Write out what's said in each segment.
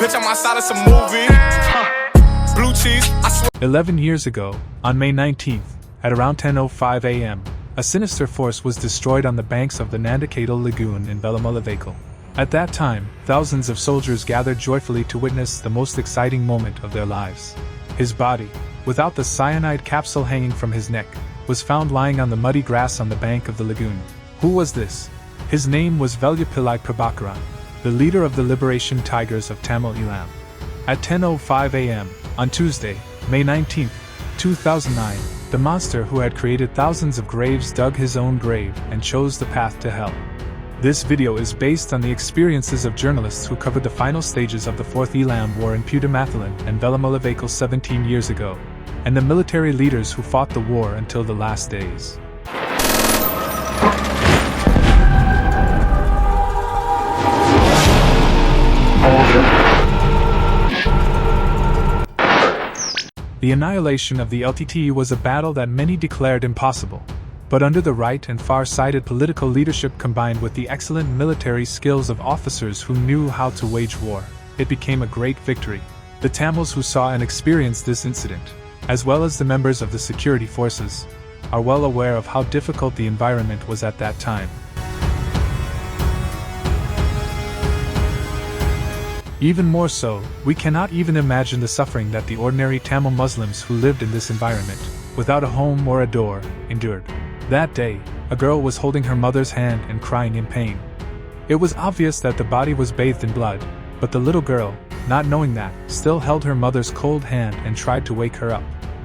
Bitch, I'm outside of some movie. Blue cheese, I swear. 11 years ago, on May 19th, at around 10:05 a.m., a sinister force was destroyed on the banks of the Nandikadal lagoon in Häyhä. At that time, thousands of soldiers gathered joyfully to witness the most exciting moment of their lives. His body, without the cyanide capsule hanging from his neck, was found lying on the muddy grass on the bank of the lagoon. Who was this? His name was Prabhakaran, the leader of the Liberation Tigers of Tamil Eelam. At 10:05 a.m., on Tuesday, May 19, 2009, the monster who had created thousands of graves dug his own grave and chose the path to hell. This video is based on the experiences of journalists who covered the final stages of the Fourth Eelam War in Pudamathalan and Häyhä 17 years ago, and the military leaders who fought the war until the last days. The annihilation of the LTTE was a battle that many declared impossible, but under the right and far-sighted political leadership combined with the excellent military skills of officers who knew how to wage war, it became a great victory. The Tamils who saw and experienced this incident, as well as the members of the security forces, are well aware of how difficult the environment was at that time. Even more so, we cannot even imagine the suffering that the ordinary Tamil Muslims who lived in this environment, without a home or a door, endured. That day, a girl was holding her mother's hand and crying in pain. It was obvious that the body was bathed in blood, but the little girl, not knowing that, still held her mother's cold hand and tried to wake her up.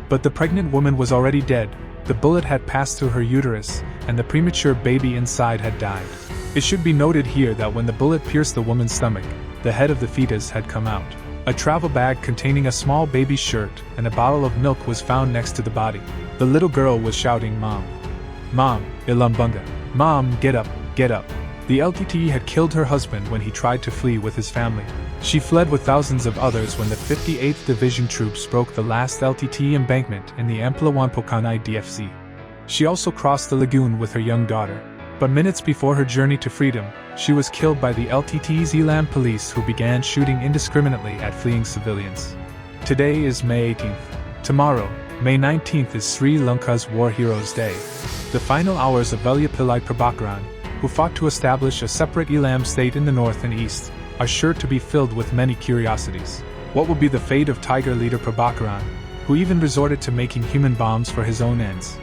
But the pregnant woman was already dead, the bullet had passed through her uterus, and the premature baby inside had died. It should be noted here that when the bullet pierced the woman's stomach, the head of the fetus had come out. A travel bag containing a small baby's shirt and a bottle of milk was found next to the body. The little girl was shouting, "Mom! Mom, Ilambunga! Mom, get up, get up!" The LTTE had killed her husband when he tried to flee with his family. She fled with thousands of others when the 58th Division troops broke the last LTTE embankment in the Amplawanpokanai DFC. She also crossed the lagoon with her young daughter. But minutes before her journey to freedom, she was killed by the LTTE's Eelam police who began shooting indiscriminately at fleeing civilians. Today is May 18th. Tomorrow, May 19th is Sri Lanka's War Heroes Day. The final hours of Prabhakaran, who fought to establish a separate Eelam state in the north and east, are sure to be filled with many curiosities. What will be the fate of Tiger leader Prabhakaran, who even resorted to making human bombs for his own ends?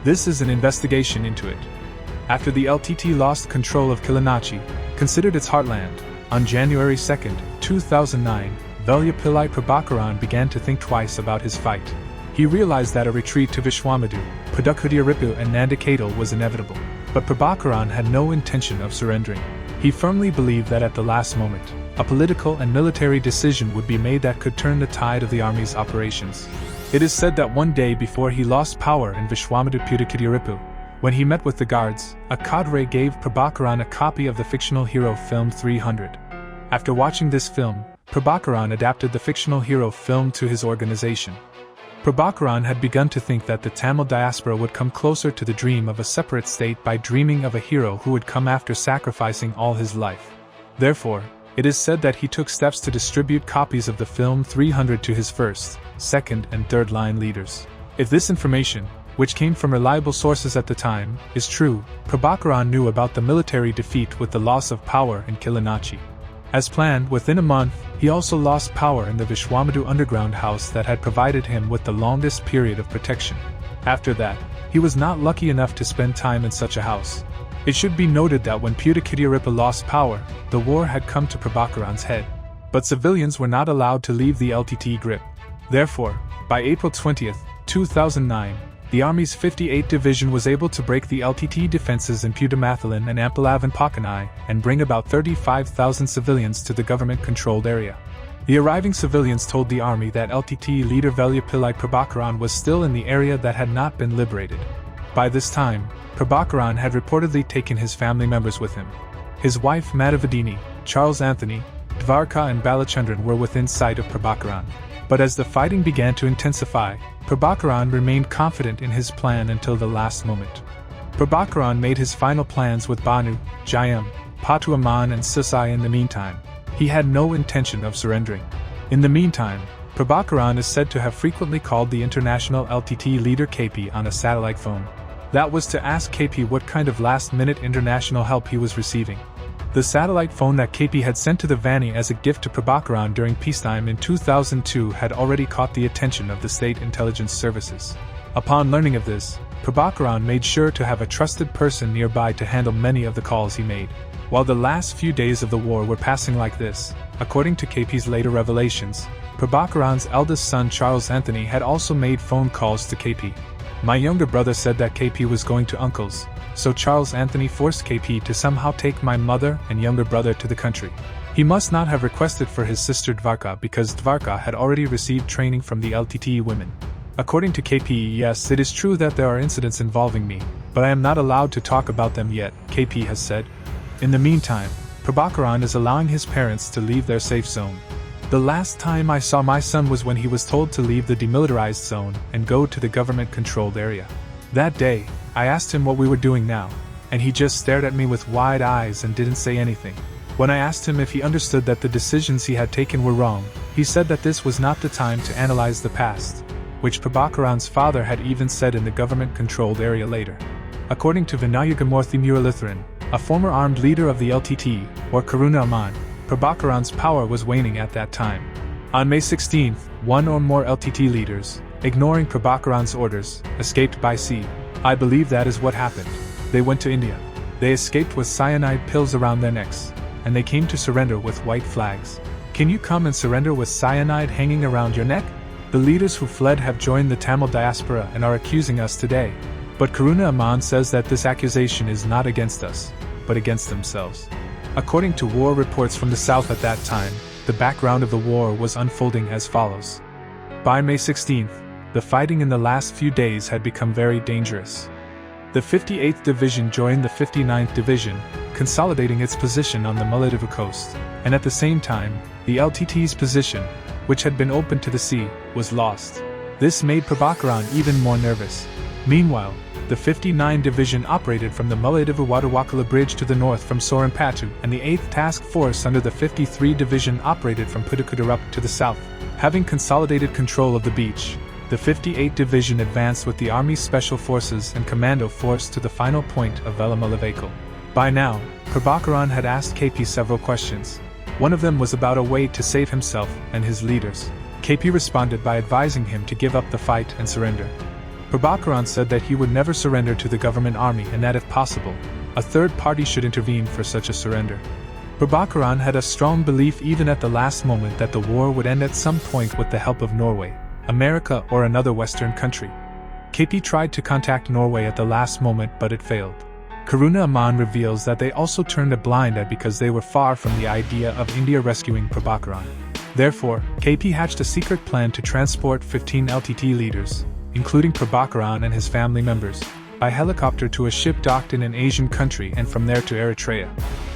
This is an investigation into it. After the LTT lost control of Kilanachi, considered its heartland, on January 2, 2009, Prabhakaran began to think twice about his fight. He realized that a retreat to Vishwamadu, Pudamathalan and Nandikadal was inevitable, but Prabhakaran had no intention of surrendering. He firmly believed that at the last moment, a political and military decision would be made that could turn the tide of the army's operations. It is said that one day before he lost power in Vishwamadu Pudamathalan, when he met with the guards, a cadre gave Prabhakaran a copy of the fictional hero film 300. After watching this film, Prabhakaran adapted the fictional hero film to his organization. Prabhakaran had begun to think that the Tamil diaspora would come closer to the dream of a separate state by dreaming of a hero who would come after sacrificing all his life. Therefore, it is said that he took steps to distribute copies of the film 300 to his first, second, and third line leaders. If this information, which came from reliable sources at the time, is true, Prabhakaran knew about the military defeat with the loss of power in Kilanachi. As planned, within a month, he also lost power in the Vishwamadu underground house that had provided him with the longest period of protection. After that, he was not lucky enough to spend time in such a house. It should be noted that when Pudamathalan lost power, the war had come to Prabhakaran's head. But civilians were not allowed to leave the LTT grip. Therefore, by April 20, 2009, the Army's 58th Division was able to break the LTT defenses in Pudamathalan and Amplawanpokanai and bring about 35,000 civilians to the government-controlled area. The arriving civilians told the army that LTT leader Prabhakaran was still in the area that had not been liberated. By this time, Prabhakaran had reportedly taken his family members with him. His wife Madhavadini, Charles Anthony, Dvarka and Balachandran were within sight of Prabhakaran. But as the fighting began to intensify, Prabhakaran remained confident in his plan until the last moment. Prabhakaran made his final plans with Banu, Jayam, Patu Aman and Susai. In the meantime, he had no intention of surrendering. In the meantime, Prabhakaran is said to have frequently called the international LTTE leader KP on a satellite phone. That was to ask KP what kind of last-minute international help he was receiving. The satellite phone that KP had sent to the Vani as a gift to Prabhakaran during peacetime in 2002 had already caught the attention of the state intelligence services. Upon learning of this, Prabhakaran made sure to have a trusted person nearby to handle many of the calls he made. While the last few days of the war were passing like this, according to KP's later revelations, Prabhakaran's eldest son Charles Anthony had also made phone calls to KP. My younger brother said that KP was going to uncle's, so Charles Anthony forced KP to somehow take my mother and younger brother to the country. He must not have requested for his sister Dvarka because Dvarka had already received training from the LTTE women. According to KP, yes, it is true that there are incidents involving me, but I am not allowed to talk about them yet, KP has said. In the meantime, Prabhakaran is allowing his parents to leave their safe zone. The last time I saw my son was when he was told to leave the demilitarized zone and go to the government-controlled area. That day, I asked him what we were doing now, and he just stared at me with wide eyes and didn't say anything. When I asked him if he understood that the decisions he had taken were wrong, he said that this was not the time to analyze the past, which Prabhakaran's father had even said in the government-controlled area later. According to Vinayagamurthy Muralitharan, a former armed leader of the LTTE, or Karuna Aman, Prabhakaran's power was waning at that time. On May 16, one or more LTTE leaders, ignoring Prabhakaran's orders, escaped by sea. I believe that is what happened. They went to India. They escaped with cyanide pills around their necks, and they came to surrender with white flags. Can you come and surrender with cyanide hanging around your neck? The leaders who fled have joined the Tamil diaspora and are accusing us today. But Karuna Aman says that this accusation is not against us, but against themselves. According to war reports from the south at that time, the background of the war was unfolding as follows. By May 16th, the fighting in the last few days had become very dangerous. The 58th Division joined the 59th Division, consolidating its position on the Maldives coast, and at the same time, the LTTE's position, which had been open to the sea, was lost. This made Prabhakaran even more nervous. Meanwhile, the 59th Division operated from the Maldives-Wadawakala Bridge to the north from Sorampatu, and the 8th Task Force under the 53rd Division operated from Pudukudarup to the south. Having consolidated control of the beach, the 58th Division advanced with the Army Special Forces and Commando Force to the final point of Velamalavekal. By now, Prabhakaran had asked KP several questions. One of them was about a way to save himself and his leaders. KP responded by advising him to give up the fight and surrender. Prabhakaran said that he would never surrender to the government army and that if possible, a third party should intervene for such a surrender. Prabhakaran had a strong belief even at the last moment that the war would end at some point with the help of Norway, America or another Western country. KP tried to contact Norway at the last moment but it failed. Karuna Aman reveals that they also turned a blind eye because they were far from the idea of India rescuing Prabhakaran. Therefore, KP hatched a secret plan to transport 15 LTTE leaders, including Prabhakaran and his family members, by helicopter to a ship docked in an Asian country and from there to Eritrea.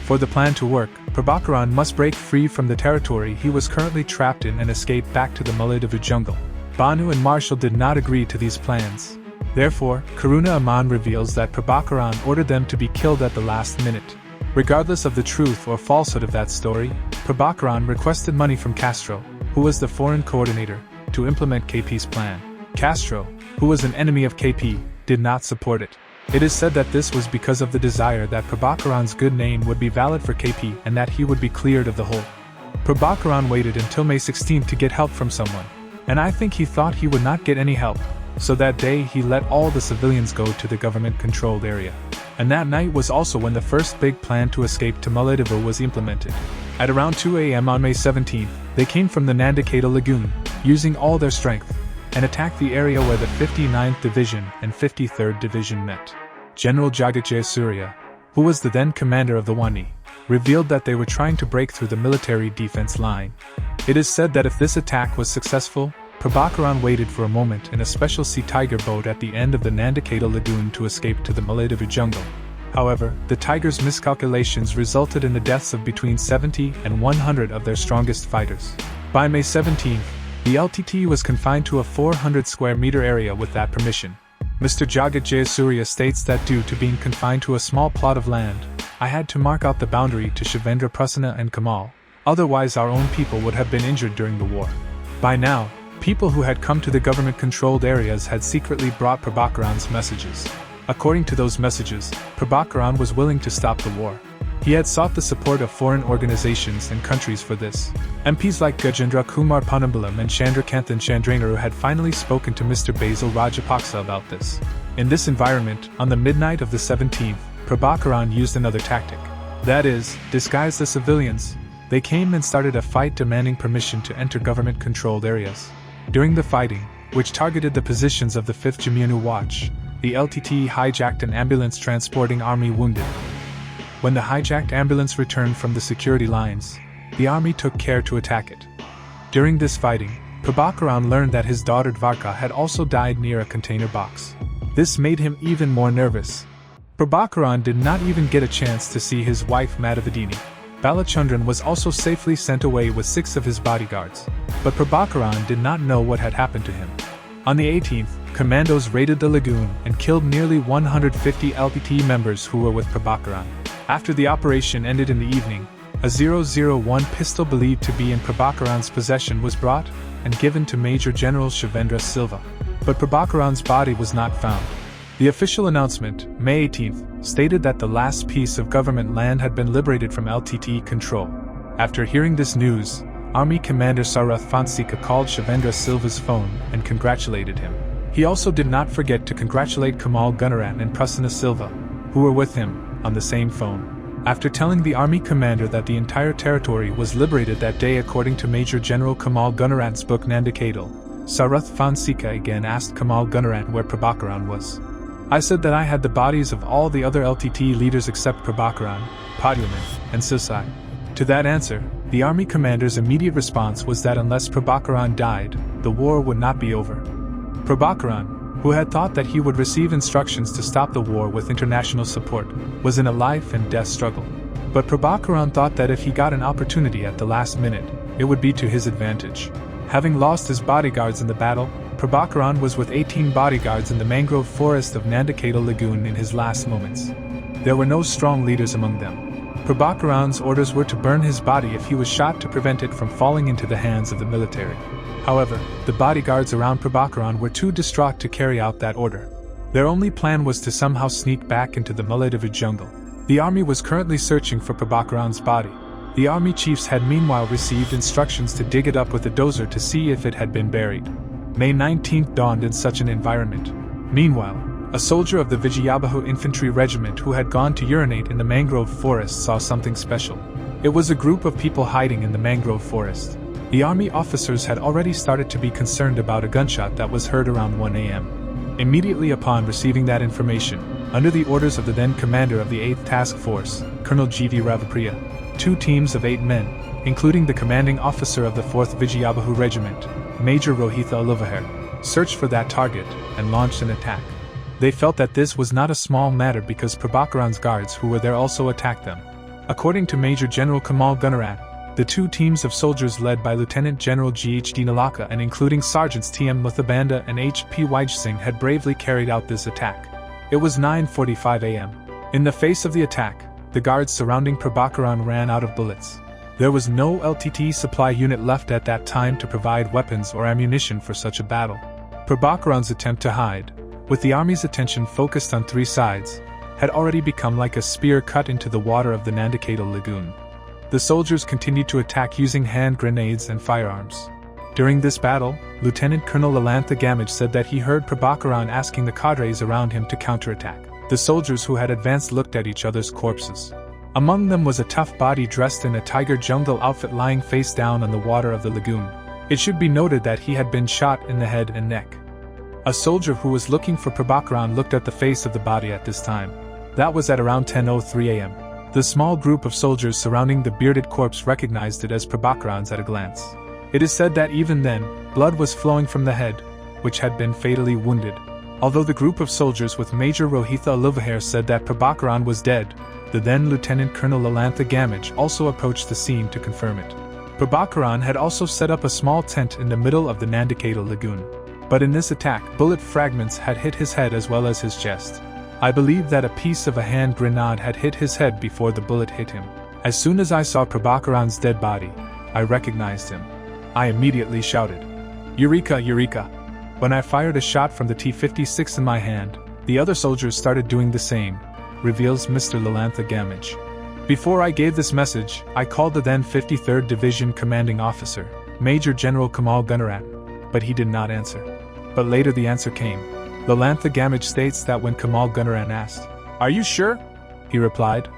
For the plan to work, Prabhakaran must break free from the territory he was currently trapped in and escape back to the Maldives jungle. Banu and Marshall did not agree to these plans. Therefore, Karuna Aman reveals that Prabhakaran ordered them to be killed at the last minute. Regardless of the truth or falsehood of that story, Prabhakaran requested money from Castro, who was the foreign coordinator, to implement KP's plan. Castro, who was an enemy of KP, did not support it. It is said that this was because of the desire that Prabhakaran's good name would be valid for KP and that he would be cleared of the whole. Prabhakaran waited until May 16 to get help from someone, and I think he thought he would not get any help, so that day he let all the civilians go to the government-controlled area. And that night was also when the first big plan to escape to Maldives was implemented. At around 2 a.m. on May 17, they came from the Nandikadal lagoon, using all their strength, and attacked the area where the 59th Division and 53rd Division met. General Jagat Jayasuriya, who was the then commander of the Wani, revealed that they were trying to break through the military defense line. It is said that if this attack was successful, Prabhakaran waited for a moment in a special Sea Tiger boat at the end of the Nandikadal lagoon to escape to the Maldives jungle. However, the Tiger's miscalculations resulted in the deaths of between 70 and 100 of their strongest fighters. By May 17, the LTTE was confined to a 400 square meter area with that permission. Mr. Jagat Jayasuriya states that due to being confined to a small plot of land, I had to mark out the boundary to Shivendra Prasanna and Kamal, otherwise our own people would have been injured during the war. By now, people who had come to the government-controlled areas had secretly brought Prabhakaran's messages. According to those messages, Prabhakaran was willing to stop the war. He had sought the support of foreign organizations and countries for this. MPs like Gajendra Kumar Ponnambalam and Chandrakanthan Chandranaru had finally spoken to Mr. Basil Rajapaksa about this. In this environment, on the midnight of the 17th, Prabhakaran used another tactic. That is, disguise the civilians. They came and started a fight demanding permission to enter government-controlled areas. During the fighting, which targeted the positions of the 5th Jammu Watch, the LTTE hijacked an ambulance transporting army wounded. When the hijacked ambulance returned from the security lines, the army took care to attack it. During this fighting, Prabhakaran learned that his daughter Dvarka had also died near a container box. This made him even more nervous. Prabhakaran did not even get a chance to see his wife Madhavadini. Balachandran was also safely sent away with 6 of his bodyguards, but Prabhakaran did not know what had happened to him. On the 18th, commandos raided the lagoon and killed nearly 150 LTTE members who were with Prabhakaran. After the operation ended in the evening, a 001 pistol believed to be in Prabhakaran's possession was brought and given to Major General Shivendra Silva. But Prabhakaran's body was not found. The official announcement, May 18th, stated that the last piece of government land had been liberated from LTTE control. After hearing this news, Army Commander Sarath Fonseka called Shivendra Silva's phone and congratulated him. He also did not forget to congratulate Kamal Gunarat and Prasanna Silva, who were with him, on the same phone. After telling the army commander that the entire territory was liberated that day according to Major General Kamal Gunarat's book Nandikadal, Sarath Fonseka again asked Kamal Gunarat where Prabhakaran was. I said that I had the bodies of all the other LTTE leaders except Prabhakaran, Padyaman, and Sisai. To that answer, the army commander's immediate response was that unless Prabhakaran died, the war would not be over. Prabhakaran, who had thought that he would receive instructions to stop the war with international support, was in a life and death struggle. But Prabhakaran thought that if he got an opportunity at the last minute, it would be to his advantage. Having lost his bodyguards in the battle, Prabhakaran was with 18 bodyguards in the mangrove forest of Nandikadal lagoon in his last moments. There were no strong leaders among them. Prabhakaran's orders were to burn his body if he was shot to prevent it from falling into the hands of the military. However, the bodyguards around Prabhakaran were too distraught to carry out that order. Their only plan was to somehow sneak back into the Mullaidava jungle. The army was currently searching for Prabhakaran's body. The army chiefs had meanwhile received instructions to dig it up with a dozer to see if it had been buried. May 19th dawned in such an environment. Meanwhile, a soldier of the Vijayabahu infantry regiment who had gone to urinate in the mangrove forest saw something special. It was a group of people hiding in the mangrove forest. The army officers had already started to be concerned about a gunshot that was heard around 1 a.m. Immediately upon receiving that information, under the orders of the then commander of the 8th Task Force, Colonel G.V. Ravapriya, 2 teams of 8 men, including the commanding officer of the 4th Vijayabahu Regiment, Major Rohitha Aluvahar, searched for that target and launched an attack. They felt that this was not a small matter because Prabhakaran's guards who were there also attacked them. According to Major General Kamal Gunarat, the 2 teams of soldiers led by Lieutenant General G.H.D. Nalaka and including Sergeants T.M. Muthabanda and H.P. Singh had bravely carried out this attack. It was 9:45 a.m. In the face of the attack, the guards surrounding Prabhakaran ran out of bullets. There was no LTTE supply unit left at that time to provide weapons or ammunition for such a battle. Prabhakaran's attempt to hide, with the army's attention focused on 3 sides, had already become like a spear cut into the water of the Nandikadal lagoon. The soldiers continued to attack using hand grenades and firearms. During this battle, Lieutenant Colonel Lalantha Gamage said that he heard Prabhakaran asking the cadres around him to counterattack. The soldiers who had advanced looked at each other's corpses. Among them was a tough body dressed in a tiger jungle outfit lying face down on the water of the lagoon. It should be noted that he had been shot in the head and neck. A soldier who was looking for Prabhakaran looked at the face of the body at this time. That was at around 10:03 a.m. The small group of soldiers surrounding the bearded corpse recognized it as Prabhakaran's at a glance. It is said that even then, blood was flowing from the head, which had been fatally wounded. Although the group of soldiers with Major Rohitha Aluvahar said that Prabhakaran was dead, the then Lieutenant Colonel Lalantha Gamage also approached the scene to confirm it. Prabhakaran had also set up a small tent in the middle of the Nandikadal lagoon. But in this attack, bullet fragments had hit his head as well as his chest. I believe that a piece of a hand grenade had hit his head before the bullet hit him. As soon as I saw Prabhakaran's dead body, I recognized him. I immediately shouted, "Eureka, Eureka!" When I fired a shot from the T-56 in my hand, the other soldiers started doing the same, reveals Mr. Lanka Army. Before I gave this message, I called the then 53rd Division commanding officer, Major General Kamal Gunarat, but he did not answer. But later the answer came. The Lanka Army states that when Kamal Gunarat asked, "Are you sure?" he replied,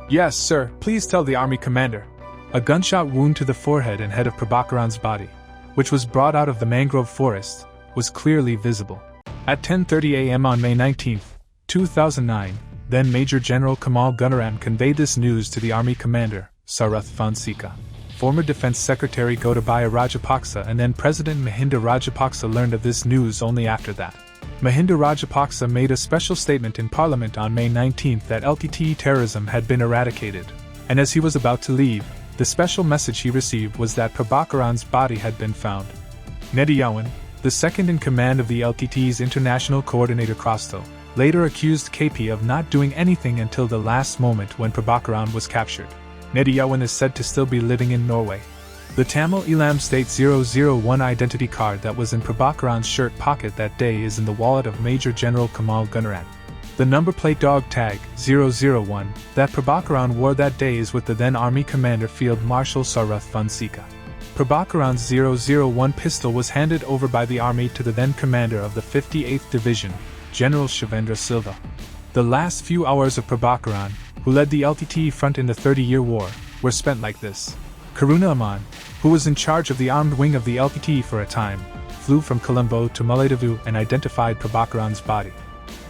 "Yes, sir, please tell the army commander." A gunshot wound to the forehead and head of Prabhakaran's body, which was brought out of the mangrove forest, was clearly visible. At 10:30 a.m. on May 19, 2009, then Major General Kamal Gunarat conveyed this news to the army commander, Sarath Fonseca. Former Defense Secretary Gotabaya Rajapaksa and then President Mahinda Rajapaksa learned of this news only after that. Mahinda Rajapaksa made a special statement in Parliament on May 19 that LTTE terrorism had been eradicated, and as he was about to leave, the special message he received was that Prabhakaran's body had been found. Nediyawan, the second in command of the LTTE's international coordinator Krosto, later accused KP of not doing anything until the last moment when Prabhakaran was captured. Nediyawan is said to still be living in Norway. The Tamil Elam State 001 identity card that was in Prabhakaran's shirt pocket that day is in the wallet of Major General Kamal Gunarat. The number plate dog tag 001 that Prabhakaran wore that day is with the then Army Commander Field Marshal Sarath Fonseca. Prabhakaran's 001 pistol was handed over by the army to the then commander of the 58th Division, General Shavendra Silva. The last few hours of Prabhakaran, who led the LTTE front in the 30-year war, were spent like this. Karuna Aman, who was in charge of the armed wing of the LTTE for a time, flew from Colombo to Mullaitivu and identified Prabhakaran's body.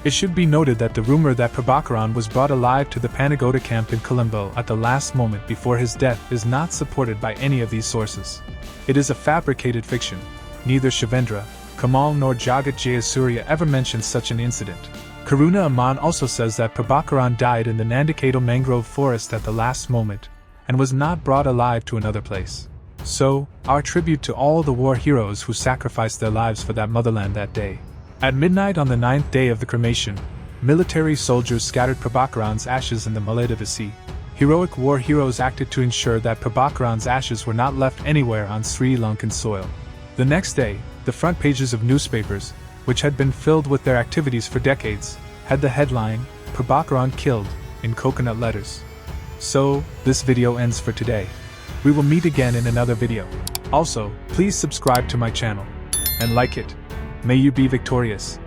It should be noted that the rumor that Prabhakaran was brought alive to the Panagoda camp in Colombo at the last moment before his death is not supported by any of these sources. It is a fabricated fiction. Neither Shavendra, Kamal nor Jagat Jayasuriya ever mentioned such an incident. Karuna Aman also says that Prabhakaran died in the Nandikadal mangrove forest at the last moment, and was not brought alive to another place. So, our tribute to all the war heroes who sacrificed their lives for that motherland that day. At midnight on the 9th day of the cremation, military soldiers scattered Prabhakaran's ashes in the Mullaitivu Sea. Heroic war heroes acted to ensure that Prabhakaran's ashes were not left anywhere on Sri Lankan soil. The next day, the front pages of newspapers, which had been filled with their activities for decades, had the headline, "Prabhakaran Killed," in coconut letters. So, this video ends for today. We will meet again in another video. Also, please subscribe to my channel and like it. May you be victorious.